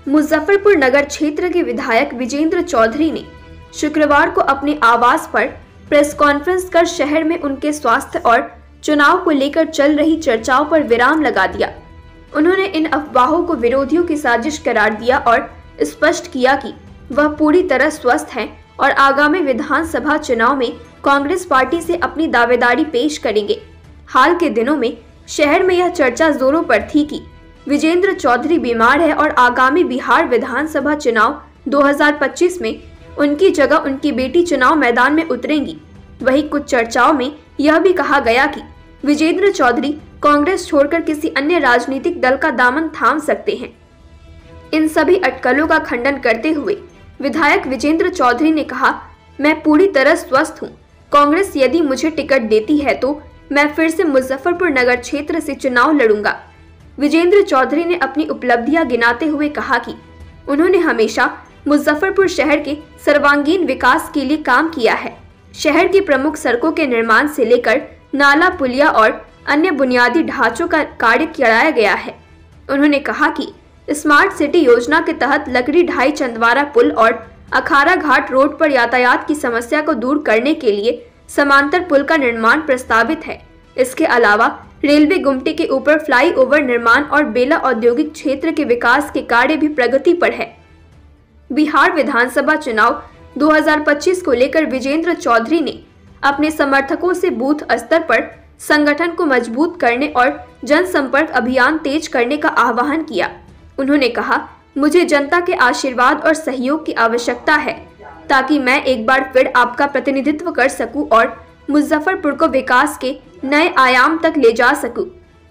मुजफ्फरपुर नगर क्षेत्र के विधायक विजेंद्र चौधरी ने शुक्रवार को अपने आवास पर प्रेस कॉन्फ्रेंस कर शहर में उनके स्वास्थ्य और चुनाव को लेकर चल रही चर्चाओं पर विराम लगा दिया। उन्होंने इन अफवाहों को विरोधियों की साजिश करार दिया और स्पष्ट किया कि वह पूरी तरह स्वस्थ हैं और आगामी विधानसभा चुनाव में कांग्रेस पार्टी से अपनी दावेदारी पेश करेंगे। हाल के दिनों में शहर में यह चर्चा जोरों पर थी कि विजेंद्र चौधरी बीमार है और आगामी बिहार विधानसभा चुनाव 2025 में उनकी जगह उनकी बेटी चुनाव मैदान में उतरेंगी। वहीं कुछ चर्चाओं में यह भी कहा गया कि विजेंद्र चौधरी कांग्रेस छोड़कर किसी अन्य राजनीतिक दल का दामन थाम सकते हैं। इन सभी अटकलों का खंडन करते हुए विधायक विजेंद्र चौधरी ने कहा, मैं पूरी तरह स्वस्थ हूं। कांग्रेस यदि मुझे टिकट देती है तो मैं फिर से मुजफ्फरपुर नगर क्षेत्र से चुनाव लड़ूंगा। विजेंद्र चौधरी ने अपनी उपलब्धियां गिनाते हुए कहा कि उन्होंने हमेशा मुजफ्फरपुर शहर के सर्वांगीण विकास के लिए काम किया है। शहर की प्रमुख सड़कों के निर्माण से लेकर नाला, पुलिया और अन्य बुनियादी ढांचों का कार्य कराया गया है। उन्होंने कहा कि स्मार्ट सिटी योजना के तहत लकड़ी ढाई चंदवारा पुल और अखाड़ा घाट रोड पर यातायात की समस्या को दूर करने के लिए समांतर पुल का निर्माण प्रस्तावित है। इसके अलावा रेलवे गुमटी के ऊपर फ्लाईओवर निर्माण और बेला औद्योगिक क्षेत्र के विकास के कार्य भी प्रगति पर है। बिहार विधानसभा चुनाव 2025 को लेकर विजेंद्र चौधरी ने अपने समर्थकों से बूथ स्तर पर संगठन को मजबूत करने और जनसंपर्क अभियान तेज करने का आह्वान किया। उन्होंने कहा, मुझे जनता के आशीर्वाद और सहयोग की आवश्यकता है ताकि मैं एक बार फिर आपका प्रतिनिधित्व कर सकूं और मुजफ्फरपुर को विकास के नए आयाम तक ले जा सकूं।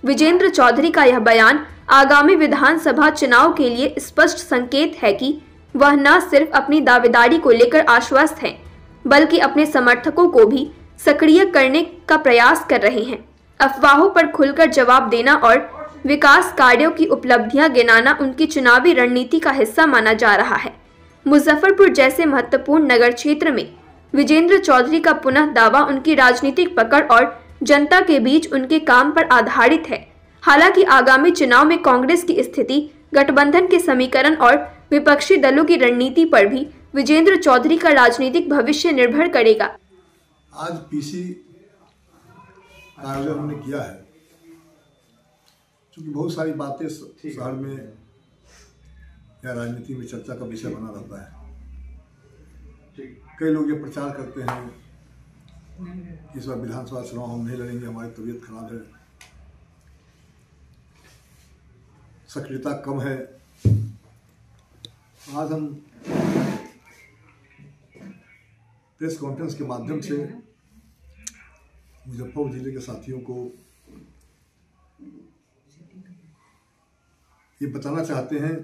विजेंद्र चौधरी का यह बयान आगामी विधानसभा चुनाव के लिए स्पष्ट संकेत है कि वह न सिर्फ अपनी दावेदारी को लेकर आश्वस्त हैं, बल्कि अपने समर्थकों को भी सक्रिय करने का प्रयास कर रहे हैं। अफवाहों पर खुलकर जवाब देना और विकास कार्यों की उपलब्धियां गिनाना उनकी चुनावी रणनीति का हिस्सा माना जा रहा है। मुजफ्फरपुर जैसे महत्वपूर्ण नगर क्षेत्र में विजेंद्र चौधरी का पुनः दावा उनकी राजनीतिक पकड़ और जनता के बीच उनके काम पर आधारित है। हालांकि आगामी चुनाव में कांग्रेस की स्थिति, गठबंधन के समीकरण और विपक्षी दलों की रणनीति पर भी विजेंद्र चौधरी का राजनीतिक भविष्य निर्भर करेगा। आज पीसी आयोजन हमने किया है, क्योंकि बहुत सारी बातें शहर में या राजनीति में चर्चा का विषय बना रहता है। कई लोग ये प्रचार करते हैं इस बार विधानसभा चुनाव हम नहीं लड़ेंगे, हमारी तबीयत खराब है, सक्रियता कम है। आज हम प्रेस कॉन्फ्रेंस के माध्यम से मुजफ्फरपुर जिले के साथियों को ये बताना चाहते हैं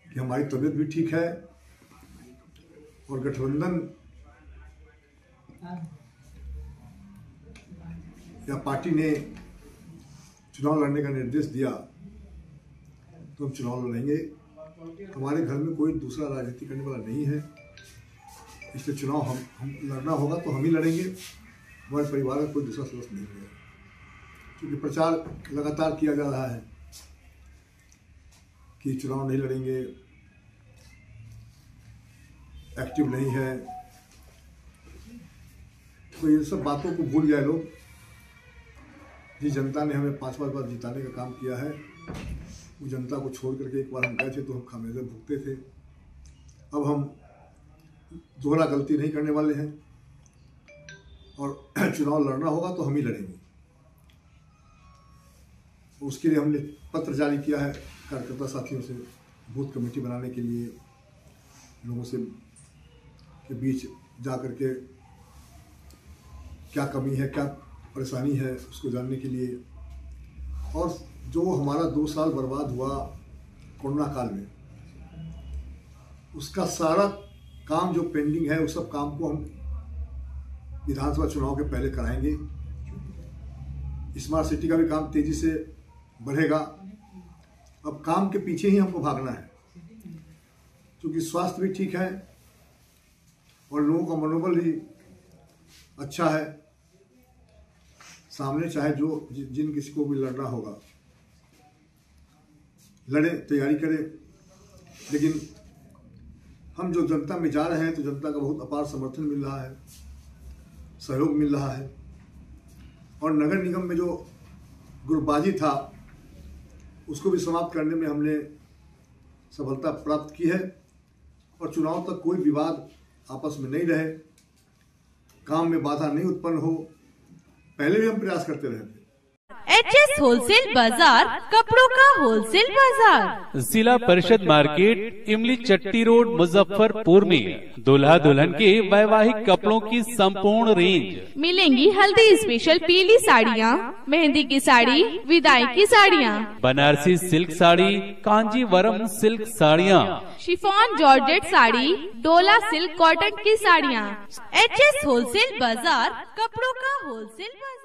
कि हमारी तबीयत भी ठीक है और गठबंधन या पार्टी ने चुनाव लड़ने का निर्देश दिया तो हम चुनाव लड़ेंगे। हमारे घर में कोई दूसरा राजनीति करने वाला नहीं है, इसलिए चुनाव हम लड़ना होगा तो हम ही लड़ेंगे। हमारे परिवार का कोई दूसरा सदस्य नहीं है, क्योंकि प्रचार लगातार किया जा रहा है कि चुनाव नहीं लड़ेंगे, एक्टिव नहीं है। तो ये सब बातों को भूल जाए लोग। जिस जनता ने हमें 5 बार जिताने का काम किया है, वो जनता को छोड़ करके एक बार हम गए थे तो हम खामियाजा भुगते थे। अब हम दोहरा गलती नहीं करने वाले हैं और चुनाव लड़ना होगा तो हम ही लड़ेंगे। उसके लिए हमने पत्र जारी किया है कार्यकर्ता साथियों से, बूथ कमेटी बनाने के लिए लोगों से के बीच जा कर के क्या कमी है, क्या परेशानी है, उसको जानने के लिए। और जो हमारा 2 साल बर्बाद हुआ कोरोना काल में, उसका सारा काम जो पेंडिंग है उस सब काम को हम विधानसभा चुनाव के पहले कराएंगे। स्मार्ट सिटी का भी काम तेजी से बढ़ेगा। अब काम के पीछे ही हमको भागना है, क्योंकि स्वास्थ्य भी ठीक है और लोगों का मनोबल भी अच्छा है। सामने चाहे जो जिन किसी को भी लड़ना होगा लड़ें, तैयारी करें। लेकिन हम जो जनता में जा रहे हैं तो जनता का बहुत अपार समर्थन मिल रहा है, सहयोग मिल रहा है। और नगर निगम में जो गुटबाजी था उसको भी समाप्त करने में हमने सफलता प्राप्त की है और चुनाव तक कोई विवाद आपस में नहीं रहे, काम में बाधा नहीं उत्पन्न हो, पहले भी हम प्रयास करते रहे थे। HS होलसेल बाजार, कपड़ों का होलसेल बाजार। जिला परिषद मार्केट, इमली चट्टी रोड, मुजफ्फरपुर में दूल्हा दुल्हन के वैवाहिक कपड़ों की संपूर्ण रेंज मिलेंगी। हल्दी स्पेशल पीली साड़ियाँ, मेहंदी की साड़ी, विदाई की साड़ियाँ, बनारसी सिल्क साड़ी, कांजीवरम सिल्क साड़ियाँ, शिफॉन जॉर्जेट साड़ी, डोला सिल्क कॉटन की साड़ियाँ। HS होलसेल बाजार, कपड़ों का होलसेल बाजार।